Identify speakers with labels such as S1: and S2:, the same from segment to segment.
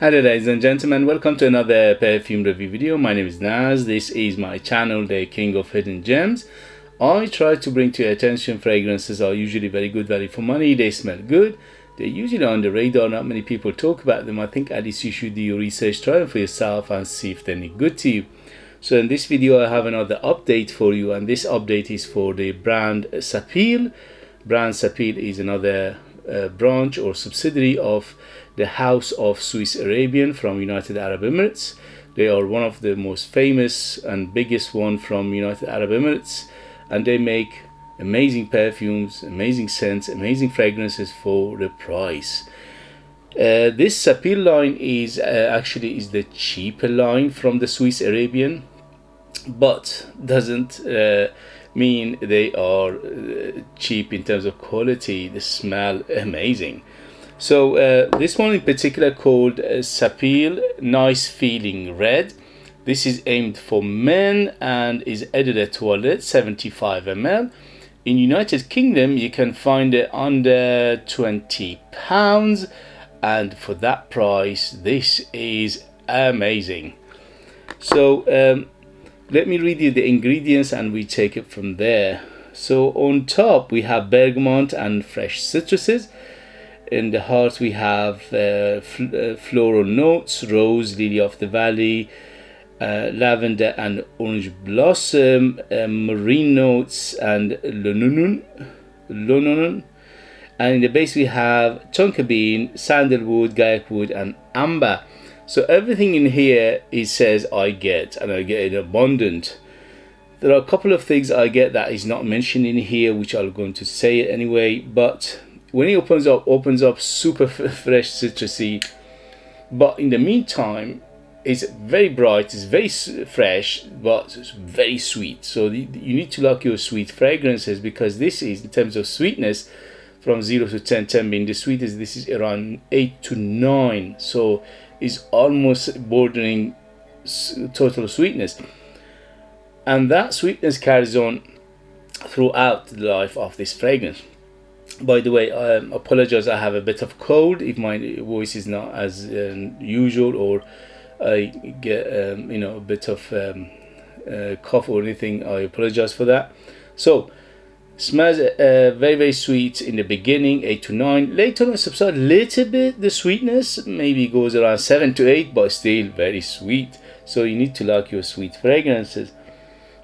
S1: Hello ladies and gentlemen, welcome to another perfume review video. My name is Naz. This is my channel, the King of Hidden Gems. I try to bring to your attention fragrances are usually very good value for money. They smell good. They're usually on the radar. Not many people talk about them. I think at least you should do your research, try them for yourself and see if they're any good to you. So in this video I have another update for you, and this update is for the brand Sapil. Brand Sapil is another branch or subsidiary of the House of Swiss Arabian from United Arab Emirates. They are one of the most famous and biggest one from United Arab Emirates, and they make amazing perfumes, amazing scents, amazing fragrances for the price. This Sapil line is actually the cheaper line from the Swiss Arabian, but doesn't mean they are cheap in terms of quality. They smell amazing. So this one in particular called Sapil Nice Feeling Red. This is aimed for men and is edited toilette 75 ml. In United Kingdom you can find it under £20, and for that price this is amazing. So let me read you the ingredients and we take it from there. So on top we have bergamot and fresh citruses. In the heart we have floral notes, rose, lily of the valley, lavender and orange blossom, marine notes and lononun. And in the base we have tonka bean, sandalwood, gaiac wood and amber. So everything in here it says I get, and I get it abundant. There are a couple of things I get that is not mentioned in here, which I'm going to say it anyway, but when it opens up super fresh citrusy, but in the meantime it's very bright, it's very fresh, but it's very sweet. So you need to like your sweet fragrances, because this is, in terms of sweetness, from 0 to 10, 10 being the sweetest, this is around 8 to 9, so it's almost bordering total sweetness, and that sweetness carries on throughout the life of this fragrance. By the way, I apologize, I have a bit of cold. If my voice is not as usual, or I get a bit of cough or anything, I apologize for that. So smells very, very sweet in the beginning, 8 to 9. Later on it subsides a little bit, the sweetness maybe goes around 7 to 8, but still very sweet. So you need to like your sweet fragrances.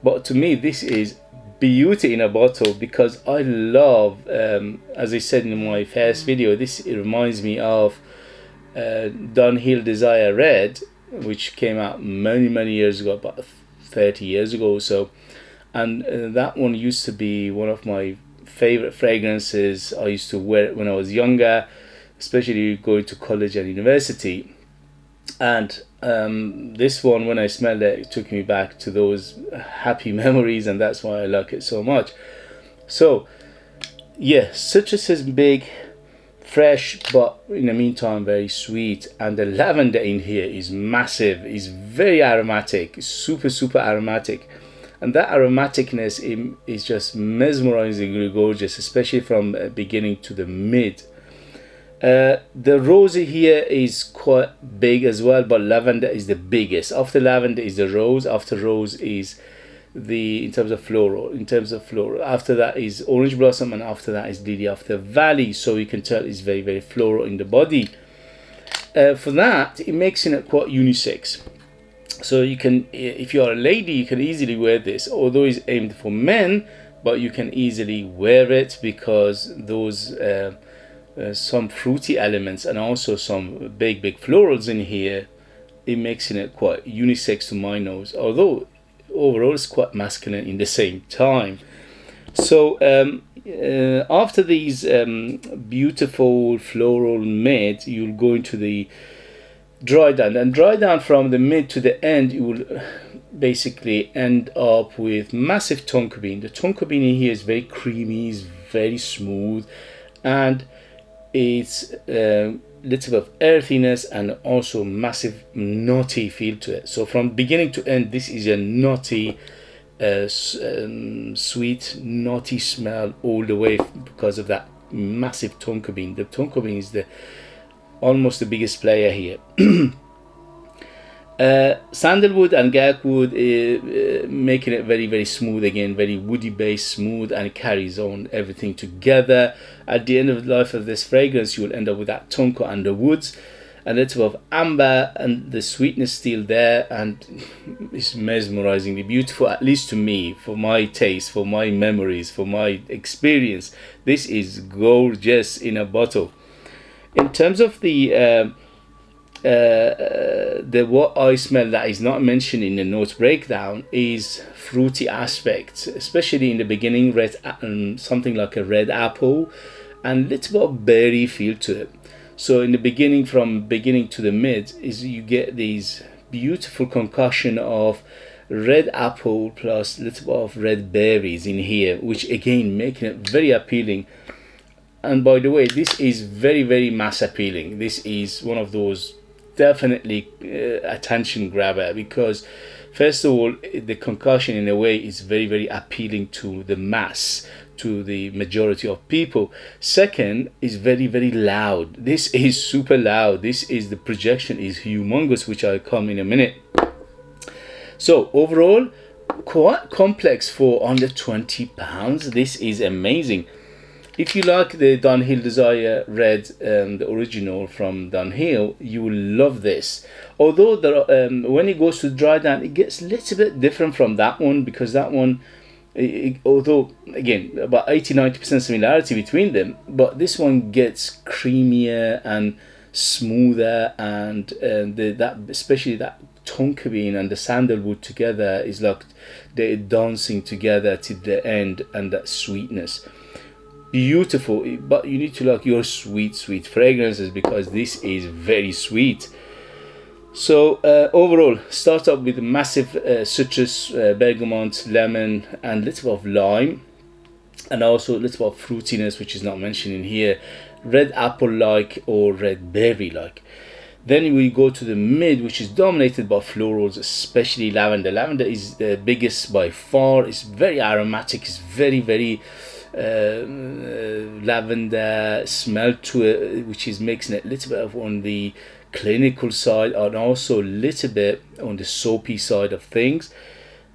S1: But to me this is beauty in a bottle, because I love, as I said in my first video, this reminds me of Dunhill Desire Red, which came out many years ago, about 30 years ago or so, and that one used to be one of my favorite fragrances. I used to wear it when I was younger, especially going to college and university, and this one, when I smelled it, it took me back to those happy memories, and that's why I like it so much. So yeah, citrus is big, fresh, but in the meantime very sweet, and the lavender in here is massive, is very aromatic, super aromatic, and that aromaticness is just mesmerizingly gorgeous, especially from beginning to the mid. The rose here is quite big as well, but lavender is the biggest. After lavender is the rose, after rose is in terms of floral, after that is orange blossom, and after that is lily of the valley. So you can tell it's very floral in the body. For that, it makes it quite unisex. So you can, if you are a lady, you can easily wear this, although it's aimed for men, but you can easily wear it, because those some fruity elements and also some big florals in here, it makes it quite unisex to my nose, although overall it's quite masculine in the same time. So after these beautiful floral mid, you'll go into the dry down, and dry down from the mid to the end, you will basically end up with massive tonka bean. The tonka bean in here is very creamy, is very smooth, and it's a little bit of earthiness and also massive nutty feel to it. So from beginning to end, this is a nutty, sweet, nutty smell all the way, because of that massive tonka bean. The tonka bean is almost the biggest player here. Sandalwood and gagwood, making it very, very smooth again, very woody base, smooth, and it carries on everything together. At the end of the life of this fragrance, you will end up with that tonka and the woods, a little bit of amber, and the sweetness still there, and it's mesmerizingly beautiful, at least to me, for my taste, for my memories, for my experience. This is gorgeous in a bottle. In terms of the what I smell that is not mentioned in the notes breakdown is fruity aspects, especially in the beginning, something like a red apple and little bit of berry feel to it. So in the beginning, from beginning to the mid, is you get these beautiful concoction of red apple plus little bit of red berries in here, which again making it very appealing. And by the way, this is very, very mass appealing. This is one of those definitely attention grabber, because first of all, the concoction in a way is very, very appealing to the mass, to the majority of people. Second, is very, very loud. This is super loud. This is, the projection is humongous, which I'll come in a minute. So overall, quite complex for under 20 pounds. This is amazing. If you like the Dunhill Desire Red, the original from Dunhill, you will love this. Although when it goes to dry down, it gets a little bit different from that one, because that one, although again about 80-90% similarity between them, but this one gets creamier and smoother, and that especially that tonka bean and the sandalwood together is like they're dancing together to the end, and that sweetness. Beautiful, but you need to like your sweet fragrances, because this is very sweet. So overall, start up with massive citrus, bergamot, lemon, and little of lime, and also a little of fruitiness, which is not mentioned in here, red apple like or red berry like. Then we go to the mid, which is dominated by florals, especially lavender. Lavender is the biggest by far. It's very aromatic. It's very, very lavender smell to it, which is making it a little bit of on the clinical side, and also a little bit on the soapy side of things,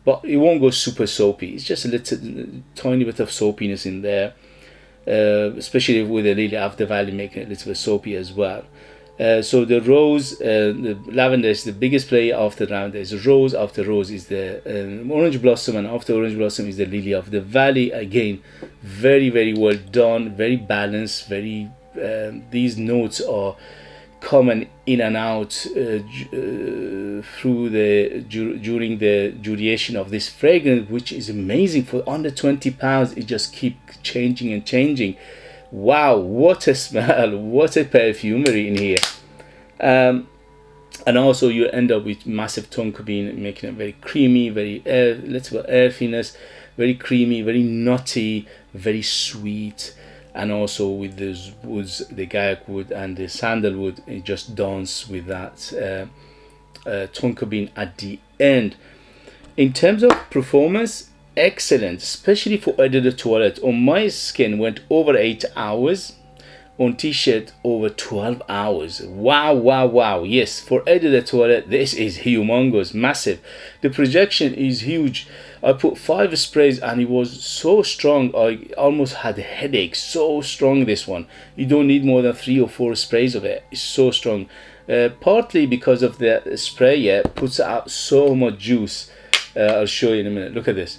S1: but it won't go super soapy. It's just a little tiny bit of soapiness in there, especially with the lily of the valley, making it a little bit soapy as well. So the rose, the lavender is the biggest player after lavender. Is rose, after rose is the orange blossom, and after orange blossom is the lily of the valley. Again, very, very well done, very balanced, very these notes are coming in and out through the during the duration of this fragrance, which is amazing. For under 20 pounds, it just keep changing and changing. Wow, what a smell, what a perfumery in here. And also you end up with massive tonka bean, making it very creamy, very little bit earthiness, very creamy, very nutty, very sweet. And also with the woods, the gaiac wood and the sandalwood, it just dance with that tonka bean at the end. In terms of performance, excellent, especially for eau de toilette. On my skin went over 8 hours, on t-shirt over 12 hours. Wow, wow, wow. Yes, for eau de toilette, this is humongous, massive. The projection is huge. I put 5 sprays and it was so strong, I almost had a headache. So strong, this one. You don't need more than 3 or 4 sprays of it. It's so strong. Partly because of the spray, yeah, puts out so much juice. I'll show you in a minute. Look at this.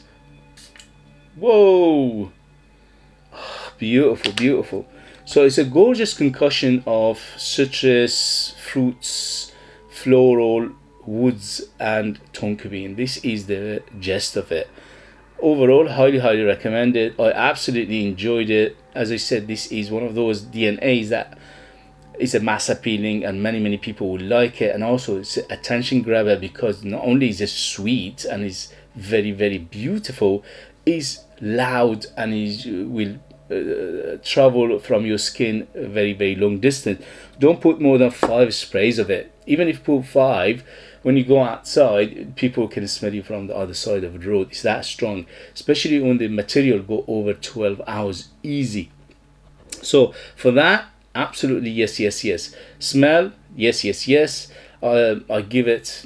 S1: Whoa, beautiful, beautiful. So it's a gorgeous concussion of citrus, fruits, floral, woods, and tonka bean. This is the gist of it. Overall, highly, highly recommended. I absolutely enjoyed it. As I said, this is one of those DNAs that is a mass appealing, and many people will like it. And also it's an attention grabber, because not only is it sweet and is very, very beautiful, is loud, and is will travel from your skin a very, very long distance. Don't put more than 5 sprays of it. Even if you put 5, when you go outside, people can smell you from the other side of the road. It's that strong, especially when the material go over 12 hours easy. So for that, absolutely yes, yes, yes. Smell, yes, yes, yes. I give it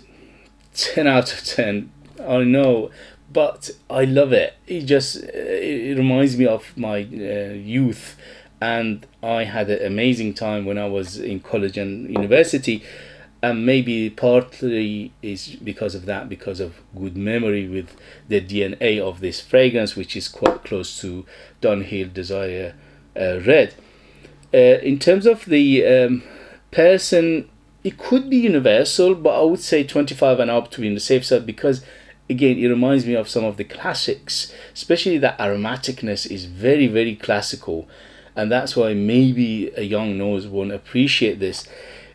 S1: 10 out of 10. I know, but I love it. It reminds me of my youth, and I had an amazing time when I was in college and university. And maybe partly is because of that, because of good memory with the DNA of this fragrance, which is quite close to Dunhill Desire Red. In terms of the person, it could be universal, but I would say 25 and up to be in the safe side, because again, it reminds me of some of the classics, especially that aromaticness is very, very classical, and that's why maybe a young nose won't appreciate this.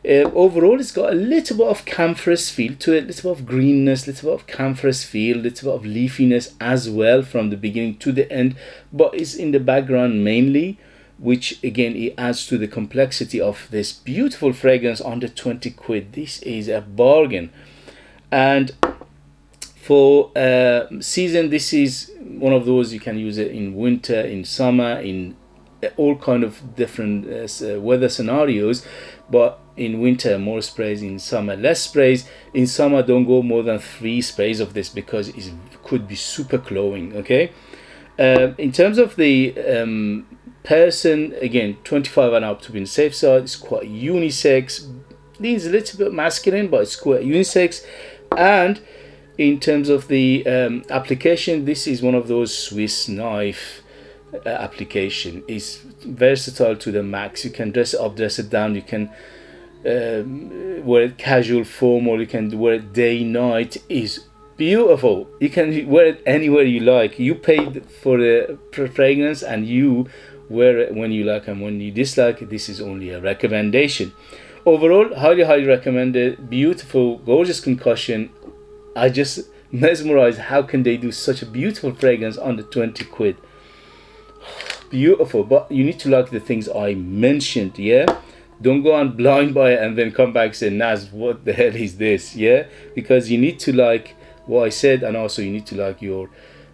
S1: Overall, it's got a little bit of camphorous feel to it, little bit of greenness, little bit of camphorous feel, little bit of leafiness as well from the beginning to the end, but it's in the background mainly, which again, it adds to the complexity of this beautiful fragrance under 20 quid. This is a bargain. And for season, this is one of those you can use it in winter, in summer, in all kind of different weather scenarios. But in winter, more sprays; in summer, less sprays. In summer, don't go more than 3 sprays of this, because it could be super glowing. Okay. In terms of the person, again, 25 and up to be in the safe side. It's quite unisex. Leans a little bit masculine, but it's quite unisex. And in terms of the application, this is one of those Swiss knife application. Is versatile to the max. You can dress it up, dress it down. You can wear it casual form, or you can wear it day, night. Is beautiful. You can wear it anywhere you like. You paid for the fragrance, and you wear it when you like and when you dislike. This is only a recommendation. Overall, highly recommend it. Beautiful, gorgeous concoction. I just mesmerized. How can they do such a beautiful fragrance under 20 quid? Beautiful, but you need to like the things I mentioned, yeah? Don't go on blind by it and then come back and say, Naz, what the hell is this, yeah? Because you need to like what I said, and also you need to like your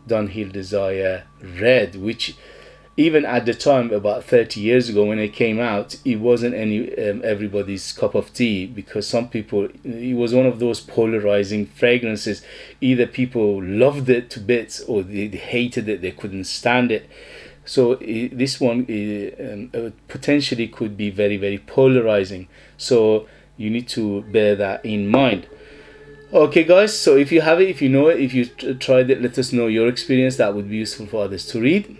S1: Dunhill Desire Red, which even at the time, about 30 years ago when it came out, it wasn't everybody's cup of tea, because some people, it was one of those polarizing fragrances. Either people loved it to bits, or they hated it, they couldn't stand it. So this one potentially could be very, very polarizing. So you need to bear that in mind. Okay guys, so if you have it, if you know it, if you tried it, let us know your experience. That would be useful for others to read.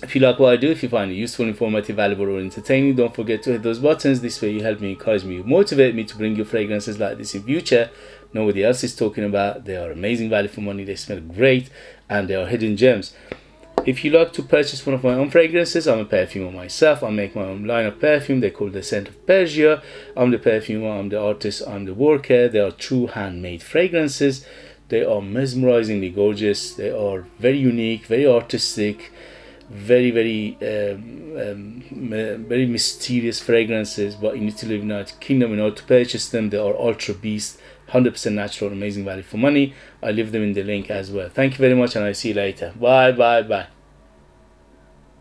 S1: If you like what I do, if you find it useful, informative, valuable, or entertaining, don't forget to hit those buttons. This way you help me, encourage me, motivate me to bring you fragrances like this in future. Nobody else is talking about. They are amazing value for money. They smell great, and they are hidden gems. If you like to purchase one of my own fragrances, I'm a perfumer myself. I make my own line of perfume. They call the scent of Persia. I'm the perfumer, I'm the artist, I'm the worker. They are true handmade fragrances. They are mesmerizingly gorgeous. They are very unique, very artistic, very mysterious fragrances. But you need to live in the United Kingdom in order to purchase them. They are ultra beast, 100% natural, amazing value for money. I leave them in the link as well. Thank you very much, and I'll see you later. Bye.